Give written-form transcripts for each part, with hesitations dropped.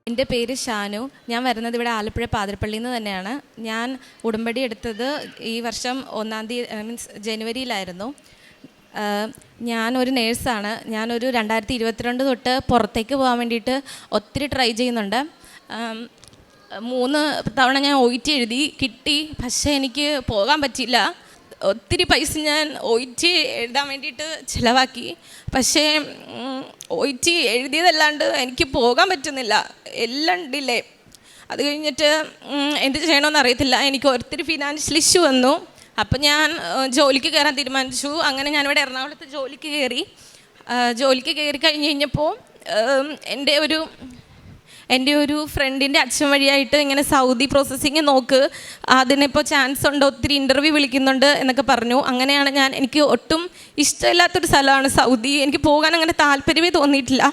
എൻ്റെ പേര് ഷാനു. ഞാൻ വരുന്നത് ഇവിടെ ആലപ്പുഴ പാതിരപ്പള്ളിയിൽ നിന്ന് തന്നെയാണ്. ഞാൻ ഉടമ്പടി എടുത്തത് ഈ വർഷം 1-ാം തീയതി മീൻസ് ജനുവരിയിലായിരുന്നു. ഞാനൊരു നേഴ്സാണ്. ഞാനൊരു 2022 തൊട്ട് പുറത്തേക്ക് പോകാൻ വേണ്ടിയിട്ട് ഒത്തിരി ട്രൈ ചെയ്യുന്നുണ്ട്. 3 തവണ ഞാൻ OET എഴുതി, കിട്ടി. പക്ഷേ എനിക്ക് പോകാൻ പറ്റിയില്ല. ഒത്തിരി പൈസ ഞാൻ OET എഴുതാൻ വേണ്ടിയിട്ട് ചിലവാക്കി. പക്ഷേ OET എഴുതിയതല്ലാണ്ട് എനിക്ക് പോകാൻ പറ്റുന്നില്ല. എല്ലാം ഡിലേ. അത് കഴിഞ്ഞിട്ട് എന്ത് ചെയ്യണമെന്ന് അറിയത്തില്ല. എനിക്ക് ഒത്തിരി ഫിനാൻഷ്യൽ ഇഷ്യൂ വന്നു. അപ്പം ഞാൻ ജോലിക്ക് കയറാൻ തീരുമാനിച്ചു. അങ്ങനെ ഞാനിവിടെ എറണാകുളത്ത് ജോലിക്ക് കയറി കഴിഞ്ഞപ്പോൾ എൻ്റെ ഒരു ഫ്രണ്ടിൻ്റെ അച്ഛൻ വഴിയായിട്ട് ഇങ്ങനെ സൗദി പ്രോസസ്സിങ് നോക്ക്, അതിനിപ്പോൾ ചാൻസ് ഉണ്ട്, ഒത്തിരി ഇൻ്റർവ്യൂ വിളിക്കുന്നുണ്ട് എന്നൊക്കെ പറഞ്ഞു. അങ്ങനെയാണ് എനിക്ക് ഒട്ടും ഇഷ്ടമില്ലാത്തൊരു സ്ഥലമാണ് സൗദി. എനിക്ക് പോകാൻ അങ്ങനെ താല്പര്യമേ തോന്നിയിട്ടില്ല.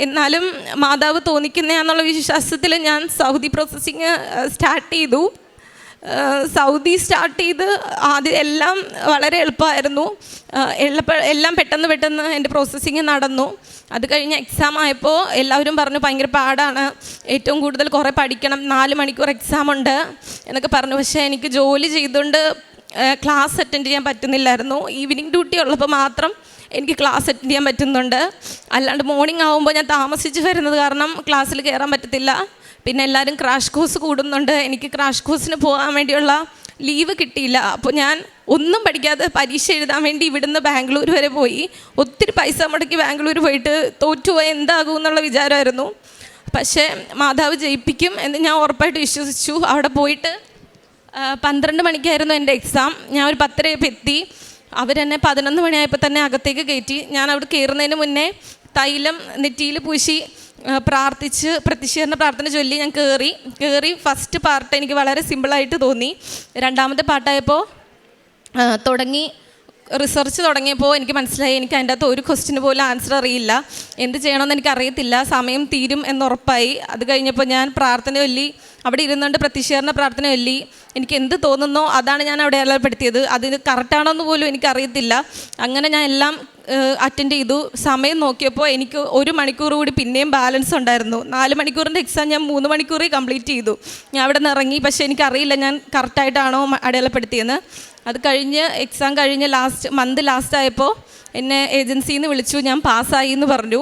എന്നാലും മാതാവ് തോന്നിക്കുന്നതാണെന്നുള്ള വിശ്വാസത്തിൽ ഞാൻ സൗദി പ്രോസസ്സിങ് സ്റ്റാർട്ട് ചെയ്തു. ആദ്യം എല്ലാം വളരെ എളുപ്പമായിരുന്നു. എല്ലാം പെട്ടെന്ന് എൻ്റെ പ്രോസസ്സിങ് നടന്നു. അത് കഴിഞ്ഞ് എക്സാം ആയപ്പോൾ എല്ലാവരും പറഞ്ഞു ഭയങ്കര പാടാണ്, ഏറ്റവും കൂടുതൽ കുറേ പഠിക്കണം, 4 മണിക്കൂർ എക്സാം ഉണ്ട് എന്നൊക്കെ പറഞ്ഞു. പക്ഷേ എനിക്ക് ജോലി ചെയ്തുകൊണ്ട് ക്ലാസ് അറ്റൻഡ് ചെയ്യാൻ പറ്റുന്നില്ലായിരുന്നു. ഈവനിങ് ഡ്യൂട്ടി ഉള്ളപ്പോൾ മാത്രം എനിക്ക് ക്ലാസ് അറ്റൻഡ് ചെയ്യാൻ പറ്റുന്നുണ്ട്. അല്ലാണ്ട് മോർണിംഗ് ആകുമ്പോൾ ഞാൻ താമസിച്ച് വരുന്നത് കാരണം ക്ലാസ്സിൽ കയറാൻ പറ്റത്തില്ല. പിന്നെ എല്ലാവരും ക്രാഷ് കോഴ്സ് കൂടുന്നുണ്ട്. എനിക്ക് ക്രാഷ് കോഴ്സിന് പോകാൻ വേണ്ടിയുള്ള ലീവ് കിട്ടിയില്ല. അപ്പോൾ ഞാൻ ഒന്നും പഠിക്കാതെ പരീക്ഷ എഴുതാൻ വേണ്ടി ഇവിടുന്ന് ബാംഗ്ലൂർ വരെ പോയി. ഒത്തിരി പൈസ മുടക്കി ബാംഗ്ലൂർ പോയിട്ട് തോറ്റുപോയി എന്താകും എന്നുള്ള വിചാരമായിരുന്നു. പക്ഷേ മാതാവ് ജയിപ്പിക്കും എന്ന് ഞാൻ ഉറപ്പായിട്ട് വിശ്വസിച്ചു. അവിടെ പോയിട്ട് 12 മണിക്കായിരുന്നു എൻ്റെ എക്സാം. ഞാൻ ഒരു 10:30 എത്തി. അവരെന്നെ 11 മണിയായപ്പോൾ തന്നെ അകത്തേക്ക് കയറ്റി. ഞാൻ അവിടെ കയറുന്നതിന് മുന്നേ തൈലം നെറ്റിയിൽ പൂശി പ്രാർത്ഥിച്ച് പ്രതിഷേധന പ്രാർത്ഥന ചൊല്ലി ഞാൻ കയറി. ഫസ്റ്റ് പാർട്ട് എനിക്ക് വളരെ സിമ്പിളായിട്ട് തോന്നി. 2ാമത്തെ പാർട്ടായപ്പോൾ റിസർച്ച് തുടങ്ങിയപ്പോൾ എനിക്ക് മനസ്സിലായി എനിക്ക് അതിൻ്റെ അകത്ത് ഒരു ക്വസ്റ്റിന് പോലും ആൻസർ അറിയില്ല. എന്ത് ചെയ്യണമെന്ന് എനിക്കറിയത്തില്ല. സമയം തീരും എന്നുറപ്പായി. അത് കഴിഞ്ഞപ്പോൾ ഞാൻ പ്രാർത്ഥന ചൊല്ലി, അവിടെ ഇരുന്നുകൊണ്ട് പ്രതിഷേധന പ്രാർത്ഥന ചൊല്ലി. എനിക്ക് എന്ത് തോന്നുന്നോ അതാണ് ഞാൻ അവിടെ അടയാളപ്പെടുത്തിയത്. അത് കറക്റ്റാണോന്ന് പോലും എനിക്കറിയത്തില്ല. അങ്ങനെ ഞാൻ എല്ലാം അറ്റൻഡ് ചെയ്തു. സമയം നോക്കിയപ്പോൾ എനിക്ക് 1 മണിക്കൂർ കൂടി പിന്നെയും ബാലൻസ് ഉണ്ടായിരുന്നു. 4 മണിക്കൂറിൻ്റെ എക്സാം ഞാൻ 3 മണിക്കൂറിൽ കംപ്ലീറ്റ് ചെയ്തു. ഞാൻ അവിടെ നിന്ന് ഇറങ്ങി. പക്ഷേ എനിക്കറിയില്ല ഞാൻ കറക്റ്റായിട്ടാണോ അടയാളപ്പെടുത്തിയെന്ന്. അത് കഴിഞ്ഞ് എക്സാം കഴിഞ്ഞ് ലാസ്റ്റ് ആയപ്പോൾ എന്നെ ഏജൻസിയിൽ നിന്ന് വിളിച്ചു. ഞാൻ പാസ്സായി എന്ന് പറഞ്ഞു.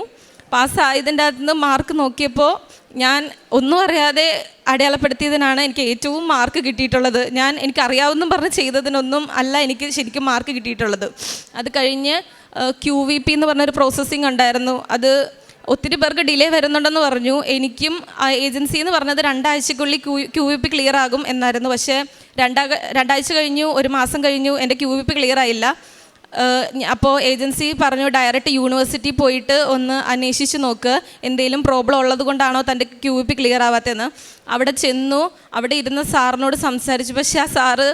പാസ്സായതിൻ്റെ അകത്ത് നിന്ന് മാർക്ക് നോക്കിയപ്പോൾ ഞാൻ ഒന്നും അറിയാതെ അടയാളപ്പെടുത്തിയതിനാണ് എനിക്ക് ഏറ്റവും മാർക്ക് കിട്ടിയിട്ടുള്ളത്. എനിക്കറിയാവുന്നും പറഞ്ഞ് ചെയ്തതിനൊന്നും അല്ല എനിക്ക് ശരിക്കും മാർക്ക് കിട്ടിയിട്ടുള്ളത്. അത് കഴിഞ്ഞ് QVP എന്ന് പറഞ്ഞൊരു പ്രോസസ്സിങ് ഉണ്ടായിരുന്നു. അത് ഒത്തിരി പേർക്ക് ഡിലേ വരുന്നുണ്ടെന്ന് പറഞ്ഞു. എനിക്കും ഏജൻസി എന്ന് പറഞ്ഞത് 2 ആഴ്ചക്കുള്ളിൽ QVP ക്ലിയർ ആകും എന്നായിരുന്നു. പക്ഷേ 2 ആഴ്ച കഴിഞ്ഞു, 1 മാസം കഴിഞ്ഞു, എൻ്റെ QVP ക്ലിയർ ആയില്ല. അപ്പോൾ ഏജൻസി പറഞ്ഞു ഡയറക്റ്റ് യൂണിവേഴ്സിറ്റി പോയിട്ട് ഒന്ന് അന്വേഷിച്ച് നോക്ക്, എന്തെങ്കിലും പ്രോബ്ലം ഉള്ളത് കൊണ്ടാണോ തൻ്റെ QVP ക്ലിയർ ആവാത്തതെന്ന്. അവിടെ ചെന്നു. അവിടെ ഇരുന്ന സാറിനോട് സംസാരിച്ചു. പക്ഷേ ആ സാറ്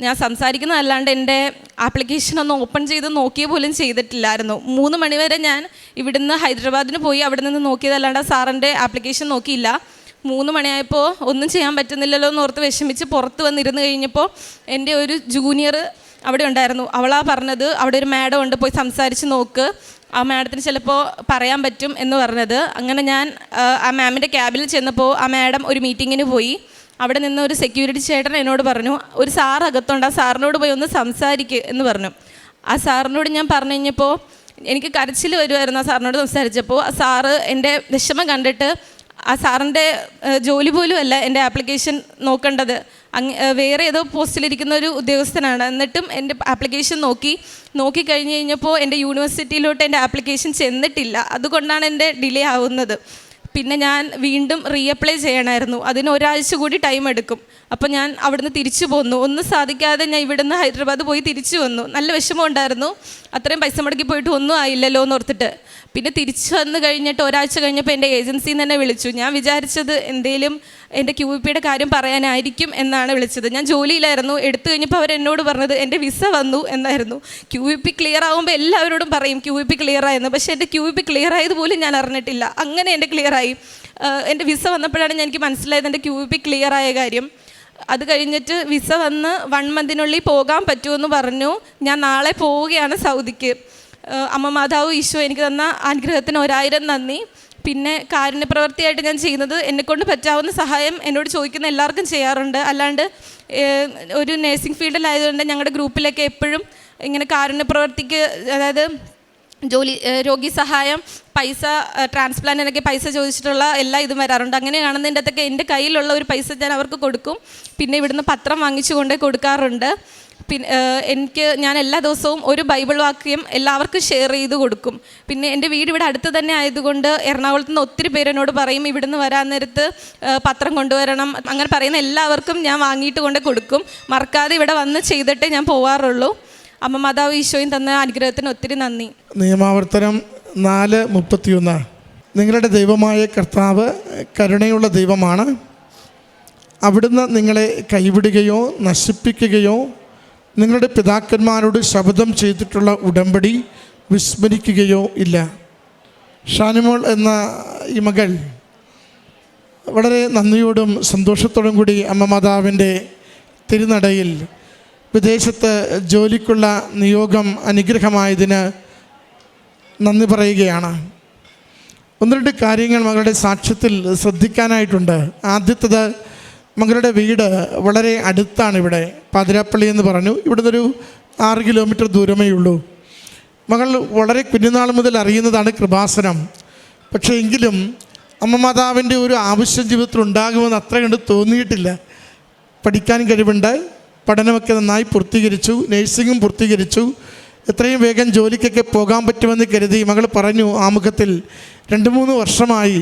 ഞാൻ സംസാരിക്കുന്നതല്ലാണ്ട് എൻ്റെ ആപ്ലിക്കേഷൻ ഒന്ന് ഓപ്പൺ ചെയ്ത് നോക്കിയ പോലും ചെയ്തിട്ടില്ലായിരുന്നു. 3 മണിവരെ ഞാൻ ഇവിടുന്ന് ഹൈദരാബാദിന് പോയി അവിടെ നിന്ന് നോക്കിയതല്ലാണ്ട് ആ സാറിൻ്റെ ആപ്ലിക്കേഷൻ നോക്കിയില്ല. 3 മണിയായപ്പോൾ ഒന്നും ചെയ്യാൻ പറ്റുന്നില്ലല്ലോ എന്നോർത്ത് വിഷമിച്ച് പുറത്ത് വന്നിരുന്ന് കഴിഞ്ഞപ്പോൾ എൻ്റെ ഒരു ജൂനിയർ അവിടെ ഉണ്ടായിരുന്നു. അവളാ പറഞ്ഞത് അവിടെ ഒരു മാഡം ഉണ്ട്, പോയി സംസാരിച്ച് നോക്ക്, ആ മാഡത്തിന് ചിലപ്പോൾ പറയാൻ പറ്റും എന്ന് പറഞ്ഞത്. അങ്ങനെ ഞാൻ ആ മാമിൻ്റെ ക്യാബിൽ ചെന്നപ്പോൾ ആ മാഡം ഒരു മീറ്റിങ്ങിന് പോയി. അവിടെ നിന്ന് ഒരു സെക്യൂരിറ്റി ചേട്ടൻ എന്നോട് പറഞ്ഞു ഒരു സാർ അകത്തുണ്ട്, ആ സാറിനോട് പോയി ഒന്ന് സംസാരിക്കുക എന്ന് പറഞ്ഞു. ആ സാറിനോട് ഞാൻ പറഞ്ഞു കഴിഞ്ഞപ്പോൾ എനിക്ക് കരച്ചിൽ വരുമായിരുന്നു. ആ സാറിനോട് സംസാരിച്ചപ്പോൾ ആ സാറ് എൻ്റെ വിഷമം കണ്ടിട്ട്, ആ സാറിൻ്റെ ജോലി പോലും അല്ല എൻ്റെ ആപ്ലിക്കേഷൻ നോക്കേണ്ടത്, വേറെ ഏതോ പോസ്റ്റിലിരിക്കുന്ന ഒരു ഉദ്യോഗസ്ഥനാണ്. എന്നിട്ടും എൻ്റെ ആപ്ലിക്കേഷൻ നോക്കി കഴിഞ്ഞ് കഴിഞ്ഞപ്പോൾ എൻ്റെ യൂണിവേഴ്സിറ്റിയിലോട്ട് എൻ്റെ ആപ്ലിക്കേഷൻ ചെന്നിട്ടില്ല. അതുകൊണ്ടാണ് എൻ്റെ ഡിലേ ആവുന്നത്. പിന്നെ ഞാൻ വീണ്ടും റീഅപ്ലൈ ചെയ്യണമായിരുന്നു. അതിന് 1 ആഴ്ച കൂടി ടൈം എടുക്കും. അപ്പോൾ ഞാൻ അവിടുന്ന് തിരിച്ചു പോന്നു. ഒന്നും സാധിക്കാതെ ഞാൻ ഇവിടുന്ന് ഹൈദരാബാദ് പോയി തിരിച്ചു വന്നു. നല്ല വിഷമം ഉണ്ടായിരുന്നു. അത്രയും പൈസ മുടക്കി പോയിട്ട് ഒന്നും ആയില്ലല്ലോ എന്നോർത്തിട്ട്. പിന്നെ തിരിച്ചു വന്ന് കഴിഞ്ഞിട്ട് 1 ആഴ്ച കഴിഞ്ഞപ്പോൾ എൻ്റെ ഏജൻസിയിൽ നിന്ന് തന്നെ വിളിച്ചു. ഞാൻ വിചാരിച്ചത് എന്തേലും എൻ്റെ QVPയുടെ കാര്യം പറയാനായിരിക്കും എന്നാണ് വിളിച്ചത്. ഞാൻ ജോലിയിലായിരുന്നു. എടുത്തു കഴിഞ്ഞപ്പോൾ അവരെന്നോട് പറഞ്ഞത് എൻ്റെ വിസ വന്നു എന്നായിരുന്നു. QVP ക്ലിയർ ആകുമ്പോൾ എല്ലാവരോടും പറയും QVP ക്ലിയർ ആയെന്ന്. പക്ഷേ എൻ്റെ QVP ക്ലിയർ ആയതുപോലും ഞാൻ അറിഞ്ഞിട്ടില്ല. അങ്ങനെ എൻ്റെ ക്ലിയറായി. എൻ്റെ വിസ വന്നപ്പോഴാണ് എനിക്ക് മനസ്സിലായത് എൻ്റെ QVP ക്ലിയർ ആയ കാര്യം. അത് കഴിഞ്ഞിട്ട് വിസ വന്ന് 1 മന്തിനുള്ളിൽ പോകാൻ പറ്റുമെന്ന് പറഞ്ഞു. ഞാൻ നാളെ പോവുകയാണ് സൗദിക്ക്. അമ്മ മാതാവ് ഈശോ എനിക്ക് തന്ന അനുഗ്രഹത്തിന് 1000 നന്ദി. പിന്നെ കാരുണ്യപ്രവൃത്തിയായിട്ട് ഞാൻ ചെയ്യുന്നത് എന്നെക്കൊണ്ട് പറ്റാവുന്ന സഹായം എന്നോട് ചോദിക്കുന്ന എല്ലാവർക്കും ചെയ്യാറുണ്ട്. അല്ലാണ്ട് ഒരു നേഴ്സിംഗ് ഫീൽഡിലായതുകൊണ്ട് ഞങ്ങളുടെ ഗ്രൂപ്പിലൊക്കെ എപ്പോഴും ഇങ്ങനെ കാരുണ്യപ്രവൃത്തിക്ക്, അതായത് രോഗി സഹായം, പൈസ, ട്രാൻസ്പ്ലാന്റിനൊക്കെ പൈസ ചോദിച്ചിട്ടുള്ള എല്ലാ ഇതും വരാറുണ്ട്. അങ്ങനെ കാണുന്നതിൻ്റെ അകത്തൊക്കെ എൻ്റെ കയ്യിലുള്ള ഒരു പൈസ ഞാൻ അവർക്ക് കൊടുക്കും. പിന്നെ ഇവിടുന്ന് പത്രം വാങ്ങിച്ചു കൊണ്ടേ കൊടുക്കാറുണ്ട്. പിന്നെ ഞാൻ എല്ലാ ദിവസവും ഒരു ബൈബിൾ വാക്യം എല്ലാവർക്കും ഷെയർ ചെയ്ത് കൊടുക്കും. പിന്നെ എൻ്റെ വീട് ഇവിടെ അടുത്ത് തന്നെ ആയതുകൊണ്ട് എറണാകുളത്ത് നിന്ന് ഒത്തിരി പേര് എന്നോട് പറയും ഇവിടുന്ന് വരാൻ നേരത്ത് പത്രം കൊണ്ടുവരണം. അങ്ങനെ പറയുന്ന എല്ലാവർക്കും ഞാൻ വാങ്ങിയിട്ട് കൊണ്ട് കൊടുക്കും. മറക്കാതെ ഇവിടെ വന്ന് ചെയ്തിട്ടേ ഞാൻ പോവാറുള്ളൂ. അമ്മ മാതാവ് ഈശോയും തന്ന അനുഗ്രഹത്തിന് ഒത്തിരി നന്ദി. നിയമാവർത്തനം 4:31. നിങ്ങളുടെ ദൈവമായ കർത്താവ് കരുണയുള്ള ദൈവമാണ്. അവിടുന്ന് നിങ്ങളെ കൈവിടുകയോ നശിപ്പിക്കുകയോ നിങ്ങളുടെ പിതാക്കന്മാരോട് ശപഥം ചെയ്തിട്ടുള്ള ഉടമ്പടി വിസ്മരിക്കുകയോ ഇല്ല. ഷാനിമോൾ എന്ന ഈ മകൾ വളരെ നന്ദിയോടും സന്തോഷത്തോടും കൂടി അമ്മ മാതാവിൻ്റെ തിരുനടയിൽ വിദേശത്ത് ജോലിക്കുള്ള നിയോഗം അനുഗ്രഹമായതിന് നന്ദി പറയുകയാണ്. 1-2 കാര്യങ്ങൾ മകളുടെ സാക്ഷ്യത്തിൽ ശ്രദ്ധിക്കാനായിട്ടുണ്ട്. ആദ്യത്തേത്, മകളുടെ വീട് വളരെ അടുത്താണ്. ഇവിടെ പാതിരാപ്പള്ളി എന്ന് പറഞ്ഞു. ഇവിടുന്ന് ഒരു 6 കിലോമീറ്റർ ദൂരമേ ഉള്ളൂ. മകൾ വളരെ കുഞ്ഞുനാൾ മുതൽ അറിയുന്നതാണ് കൃപാസനം. പക്ഷേ എങ്കിലും അമ്മ മാതാവിൻ്റെ ഒരു ആവശ്യം ജീവിതത്തിൽ ഉണ്ടാകുമെന്ന് അത്ര കണ്ട് തോന്നിയിട്ടില്ല. പഠിക്കാൻ കഴിവുണ്ട്, പഠനമൊക്കെ നന്നായി പൂർത്തീകരിച്ചു, നേഴ്സിങ്ങും പൂർത്തീകരിച്ചു. എത്രയും വേഗം ജോലിക്കൊക്കെ പോകാൻ പറ്റുമെന്ന് കരുതി മകൾ പറഞ്ഞു ആമുഖത്തിൽ 2-3 വർഷമായി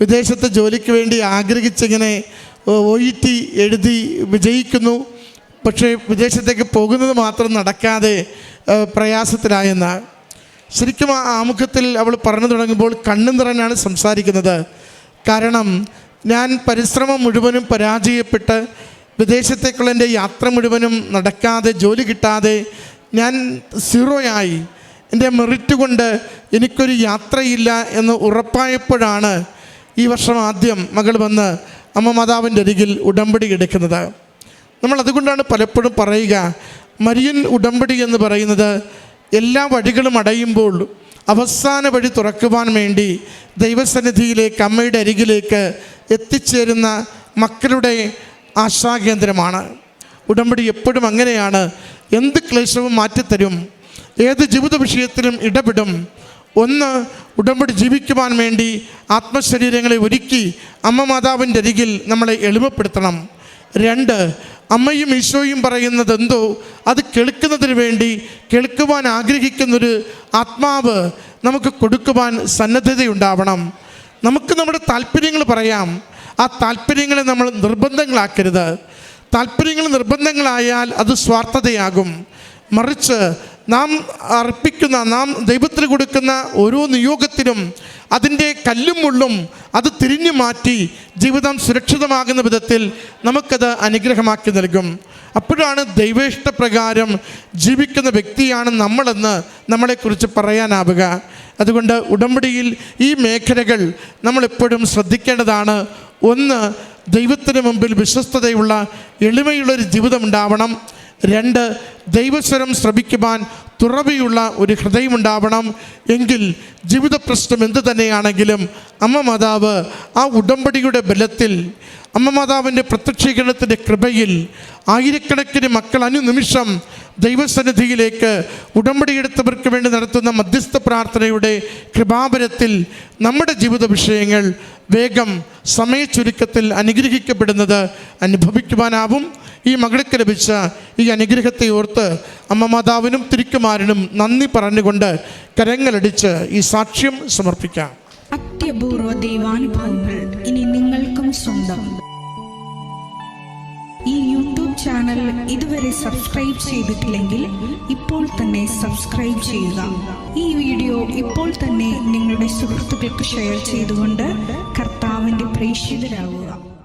വിദേശത്ത് ജോലിക്ക് വേണ്ടി ആഗ്രഹിച്ചിങ്ങനെ OET എഴുതി വിജയിക്കുന്നു. പക്ഷേ വിദേശത്തേക്ക് പോകുന്നത് മാത്രം നടക്കാതെ പ്രയാസത്തിലായെന്ന്. ശരിക്കും ആ ആമുഖത്തിൽ അവൾ പറഞ്ഞു തുടങ്ങുമ്പോൾ കണ്ണു നിറഞ്ഞാണ് സംസാരിക്കുന്നത്. കാരണം ഞാൻ പരിശ്രമം മുഴുവനും പരാജയപ്പെട്ട് വിദേശത്തേക്കുള്ള എൻ്റെ യാത്ര മുഴുവനും നടക്കാതെ, ജോലി കിട്ടാതെ ഞാൻ 0 എൻ്റെ മെറിറ്റ് കൊണ്ട് എനിക്കൊരു യാത്രയില്ല എന്ന് ഉറപ്പായപ്പോഴാണ് ഈ വർഷം ആദ്യം മകൾ വന്ന് അമ്മ മാതാവിൻ്റെ അരികിൽ ഉടമ്പടി എടുക്കുന്നത്. നമ്മൾ അതുകൊണ്ടാണ് പലപ്പോഴും പറയുക, മരിയൻ ഉടമ്പടി എന്ന് പറയുന്നത് എല്ലാ വഴികളും അടയുമ്പോൾ അവസാന വഴി തുറക്കുവാൻ വേണ്ടി ദൈവസന്നിധിയിലേക്ക്, അമ്മയുടെ അരികിലേക്ക് എത്തിച്ചേരുന്ന മക്കളുടെ ആശാകേന്ദ്രമാണ്. ഉടമ്പടി എപ്പോഴും അങ്ങനെയാണ്. എന്ത് ക്ലേശവും മാറ്റിത്തരും, ഏത് ജീവിത വിഷയത്തിലും ഇടപെടും. 1, ഉടമ്പടി ജീവിക്കുവാൻ വേണ്ടി ആത്മശരീരങ്ങളെ ഒരുക്കി അമ്മ മാതാവിൻ്റെ അരികിൽ നമ്മളെ എളിമപ്പെടുത്തണം. 2, അമ്മയും ഈശോയും പറയുന്നത് എന്തോ അത് കേൾക്കുന്നതിന് വേണ്ടി, കേൾക്കുവാൻ ആഗ്രഹിക്കുന്നൊരു ആത്മാവ് നമുക്ക് കൊടുക്കുവാൻ സന്നദ്ധതയുണ്ടാവണം. നമുക്ക് നമ്മുടെ താല്പര്യങ്ങൾ പറയാം, ആ താല്പര്യങ്ങളെ നമ്മൾ നിർബന്ധങ്ങളാക്കരുത്. താല്പര്യങ്ങൾ നിർബന്ധങ്ങളായാൽ അത് സ്വാർത്ഥതയാകും. മറിച്ച് നാം അർപ്പിക്കുന്ന, നാം ദൈവത്തിന് കൊടുക്കുന്ന ഓരോ നിയോഗത്തിനും അതിൻ്റെ കല്ലും മുള്ളും അത് തിരിഞ്ഞു മാറ്റി ജീവിതം സുരക്ഷിതമാകുന്ന വിധത്തിൽ നമുക്കത് അനുഗ്രഹമാക്കി നൽകും. അപ്പോഴാണ് ദൈവേഷ്ടപ്രകാരം ജീവിക്കുന്ന വ്യക്തിയാണ് നമ്മളെന്ന് നമ്മളെക്കുറിച്ച് പറയാനാവുക. അതുകൊണ്ട് ഉടമ്പടിയിൽ ഈ മേഖലകൾ നമ്മളെപ്പോഴും ശ്രദ്ധിക്കേണ്ടതാണ്. 1, ദൈവത്തിന് മുമ്പിൽ വിശ്വസ്തതയുള്ള എളിമയുള്ളൊരു ജീവിതം ഉണ്ടാവണം. 2, ദൈവസ്വരം ശ്രവിക്കുവാൻ തുറവിയുള്ള ഒരു ഹൃദയമുണ്ടാവണം. എങ്കിൽ ജീവിത പ്രശ്നം എന്ത് തന്നെയാണെങ്കിലും അമ്മ മാതാവ് ആ ഉടമ്പടിയുടെ ബലത്തിൽ, അമ്മ മാതാവിൻ്റെ പ്രത്യക്ഷീകരണത്തിൻ്റെ കൃപയിൽ ആയിരക്കണക്കിന് മക്കൾ അനുനിമിഷം ദൈവസന്നിധിയിലേക്ക് ഉടമ്പടിയെടുത്തവർക്ക് വേണ്ടി നടത്തുന്ന മധ്യസ്ഥ പ്രാർത്ഥനയുടെ കൃപാബലത്തിൽ നമ്മുടെ ജീവിത വിഷയങ്ങൾ വേഗം സമയച്ചുരുക്കത്തിൽ അനുഗ്രഹിക്കപ്പെടുന്നത് അനുഭവിക്കുവാനാവും. ഈ മകൾക്ക് ലഭിച്ച ഈ അനുഗ്രഹത്തെ ഓർത്ത് അമ്മ മാതാവിനും തിരുക്കുമാരനും നന്ദി പറഞ്ഞുകൊണ്ട് കരങ്ങളടിച്ച് ഈ സാക്ഷ്യം സമർപ്പിക്കാം. അത്യപൂർവ ദൈവാനുഭവങ്ങൾ ഇനി നിങ്ങൾക്കും സ്വന്തം. ഈ യൂട്യൂബ് ചാനൽ ഇതുവരെ സബ്സ്ക്രൈബ് ചെയ്തിട്ടില്ലെങ്കിൽ ഇപ്പോൾ തന്നെ സബ്സ്ക്രൈബ് ചെയ്യുക. ഈ വീഡിയോ ഇപ്പോൾ തന്നെ നിങ്ങളുടെ സുഹൃത്തുക്കൾക്ക് ഷെയർ ചെയ്തുകൊണ്ട് കർത്താവിൻ്റെ പ്രേക്ഷിതരാകുക.